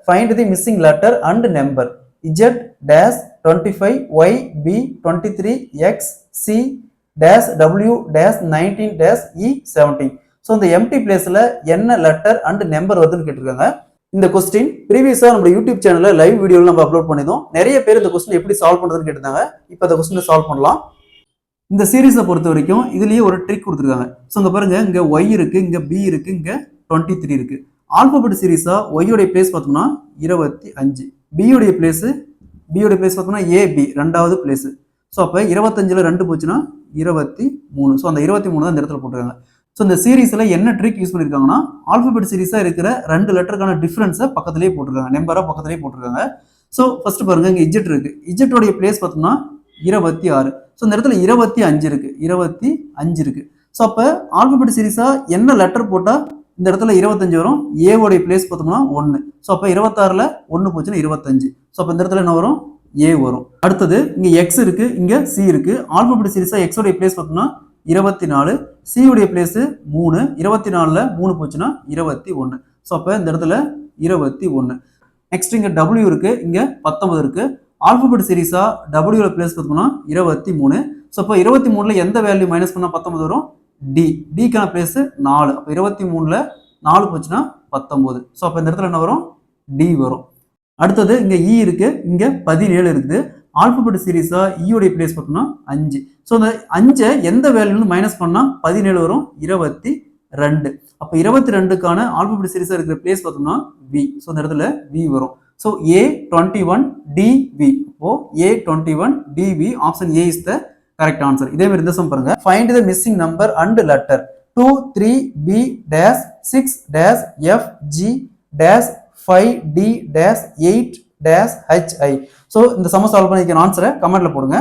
find the missing letter and number. Z dash 25 Y B 23 X C dash W dash 19 dash E 17. So இந்த empty பிளேஸ்ல என்ன letter and number வருதுன்னு கேட்டிருக்காங்க. இந்த question ப்ரீவியஸா நம்ம YouTube சேனல்ல லைவ் வீடியோல நம்ம அப்லோட் பண்ணிருந்தோம். நிறைய பேர் இந்த கொஸ்டின் எப்படி சால்வ் பண்றதுன்னு கேட்டிருந்தாங்க. இப்போ இந்த கொஸ்டினை சால்வ் பண்ணலாம். இந்த சீரீஸை பொறுத்த வரைக்கும் இதுலயே ஒரு ட்ரிக் கொடுத்துருக்காங்க. ஸோ இங்க பாருங்க, இங்க ஒய் இருக்கு, இங்க பி இருக்கு, இங்க 23 இருக்கு. ஆல்பபெட் சீரீஸா ஒய்யோடைய பிளேஸ் பார்த்தோம்னா 25, பியோடைய பிளேஸ் பார்த்தோம்னா ஏபி ரெண்டாவது பிளேஸ். ஸோ அப்போ 25ல் 2 போச்சுன்னா 23. ஸோ அந்த 23 தான் இந்த இடத்துல போட்டுருக்காங்க. ஸோ இந்த சீரீஸ்ல என்ன ட்ரிக் யூஸ் பண்ணிருக்காங்கன்னா, ஆல்பபெட் சீரீஸா இருக்கிற 2 லெட்டருக்கான டிஃபரன்ஸை பக்கத்திலேயே போட்டிருக்காங்க, நம்பரா பக்கத்திலேயே போட்டிருக்காங்க. ஸோ ஃபர்ஸ்ட் பாருங்க, இங்க இஜெட் இருக்கு, இஜெட்டோடைய பிளேஸ் பார்த்தோம்னா 26. ஸோ இந்த இடத்துல 25 இருக்கு, 25 இருக்கு. ஸோ அப்போ ஆல்பபெட் சீரீஸா என்ன லெட்டர் போட்டா இந்த இடத்துல 25 வரும்? ஏவோடைய பிளேஸ் பார்த்தோம்னா 1. ஸோ அப்போ 26ல் 1 போச்சுன்னா 25. ஸோ அப்போ இந்த இடத்துல என்ன வரும்? ஏ வரும். அடுத்தது இங்க எக்ஸ் இருக்கு, இங்க சி இருக்கு. ஆல்பபெட் சீரீஸா எக்ஸ் உடைய பிளேஸ் பார்த்தோம்னா 24, சி உடைய பிளேஸ் 3. 24ல் 3 போச்சுன்னா 21. ஸோ அப்போ இந்த இடத்துல 21. நெக்ஸ்ட் இங்க டபிள்யூ இருக்கு, இங்க 19 இருக்கு. ஆல்பபெட் சீரீஸா டபிள்யூல பிளேஸ் பார்த்தோம்னா 23. ஸோ அப்போ 23ல எந்த வேல்யூ மைனஸ் பண்ணா 19 வரும்? டி. டிக்கான பிளேஸ் 4. அப்போ 23ல் 4 போச்சுன்னா 19. ஸோ அப்போ இந்த இடத்துல என்ன வரும்? டி வரும். அடுத்தது இங்க இ இருக்கு, இங்க 17 இருக்குது. ஆல்பபெட் சீரீஸா இயோடைய பிளேஸ் பார்த்தோம்னா 5. ஸோ இந்த 5 எந்த வேல்யூன்னு மைனஸ் பண்ணா 17 வரும்? 22. அப்போ 22க்கான ஆல்பபெட் சீரீஸா இருக்கிற பிளேஸ் பார்த்தோம்னா வி. ஸோ இந்த இடத்துல வி வரும். So A21 DV. அப்போ A21 DV option A is the correct answer. இதே மாதிரி இந்த சம் பாருங்க. Find the missing number and letter 2 3 B dash 6 dash F G dash 5 D dash 8 dash H I. So இந்த some solve பண்ணிக்கிற ஆன்சரை கமெண்ட்ல போடுங்க.